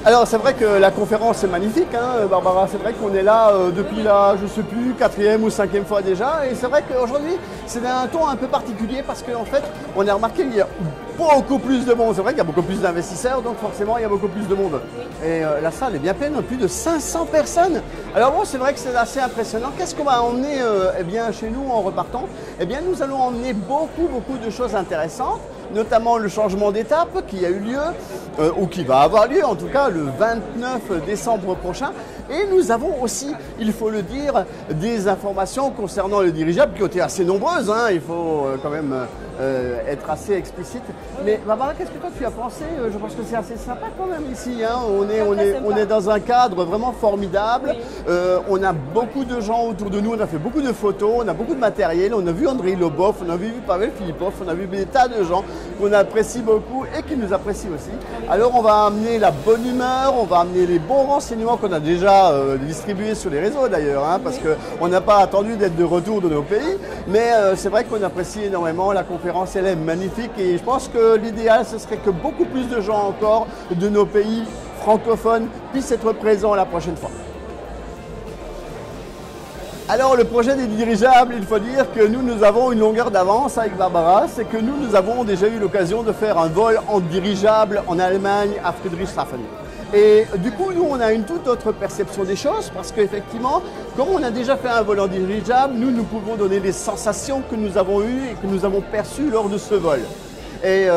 Alors c'est vrai que la conférence est magnifique, hein, Barbara, c'est vrai qu'on est là depuis la, je sais plus, 4e ou 5e fois déjà, et c'est vrai qu'aujourd'hui c'est un ton un peu particulier parce qu'en fait on a remarqué qu'il y a beaucoup plus de monde, c'est vrai qu'il y a beaucoup plus d'investisseurs, donc forcément il y a beaucoup plus de monde. Et la salle est bien pleine, plus de 500 personnes. Alors bon, c'est vrai que c'est assez impressionnant. Qu'est-ce qu'on va emmener eh bien, chez nous en repartant? Eh bien nous allons emmener beaucoup de choses intéressantes, notamment le changement d'étape qui a eu lieu, ou qui va avoir lieu en tout cas le 29 décembre prochain. Et nous avons aussi, il faut le dire, des informations concernant le dirigeable qui ont été assez nombreuses, hein, il faut quand même être assez explicite. Mais Barbara, qu'est-ce que toi tu as pensé? Je pense que c'est assez sympa quand même ici, hein. On est dans un cadre vraiment formidable, oui. On a beaucoup de gens autour de nous, on a fait beaucoup de photos, on a beaucoup de matériel, on a vu Andrei Lobov, on a vu Pavel Filipov, on a vu des tas de gens qu'on apprécie beaucoup et qui nous apprécient aussi. Alors on va amener la bonne humeur, on va amener les bons renseignements qu'on a déjà distribués sur les réseaux d'ailleurs, hein, parce qu'on n'a pas attendu d'être de retour de nos pays, mais c'est vrai qu'on apprécie énormément. La conférence, elle est magnifique et je pense que l'idéal ce serait que beaucoup plus de gens encore de nos pays francophones puissent être présents la prochaine fois. Alors le projet des dirigeables, il faut dire que nous avons une longueur d'avance avec Barbara, c'est que nous avons déjà eu l'occasion de faire un vol en dirigeable en Allemagne à Friedrichshafen. Et du coup, nous, on a une toute autre perception des choses parce qu'effectivement, comme on a déjà fait un vol en dirigeable, nous pouvons donner les sensations que nous avons eues et que nous avons perçues lors de ce vol. Et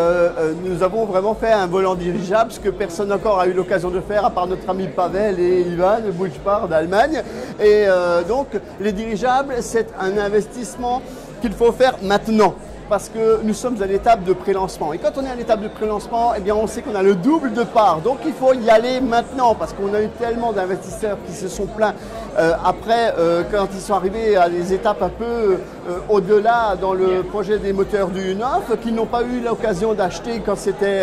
nous avons vraiment fait un vol en dirigeable, ce que personne encore a eu l'occasion de faire, à part notre ami Pavel et Ivan Bouchpar d'Allemagne. Et donc, les dirigeables, c'est un investissement qu'il faut faire maintenant, parce que nous sommes à l'étape de pré-lancement. Et quand on est à l'étape de pré-lancement, eh bien on sait qu'on a le double de parts. Donc il faut y aller maintenant, parce qu'on a eu tellement d'investisseurs qui se sont plaints après, quand ils sont arrivés à des étapes un peu au-delà dans le projet des moteurs du U9, qui n'ont pas eu l'occasion d'acheter quand c'était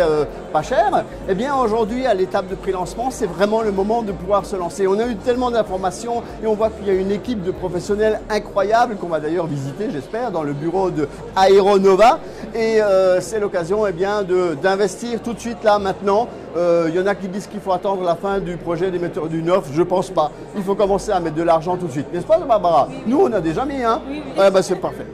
pas cher. Eh bien aujourd'hui, à l'étape de pré-lancement, c'est vraiment le moment de pouvoir se lancer. On a eu tellement d'informations et on voit qu'il y a une équipe de professionnels incroyables qu'on va d'ailleurs visiter, j'espère, dans le bureau de Aeronova. Et c'est l'occasion eh bien d'investir tout de suite là, maintenant. Il y en a qui disent qu'il faut attendre la fin du projet des moteurs du U9. Je pense pas. Il faut commencer à mettre de l'argent tout de suite. N'est-ce pas, Barbara? Nous, on a déjà mis, hein? Oui. Ouais, bah, c'est parfait.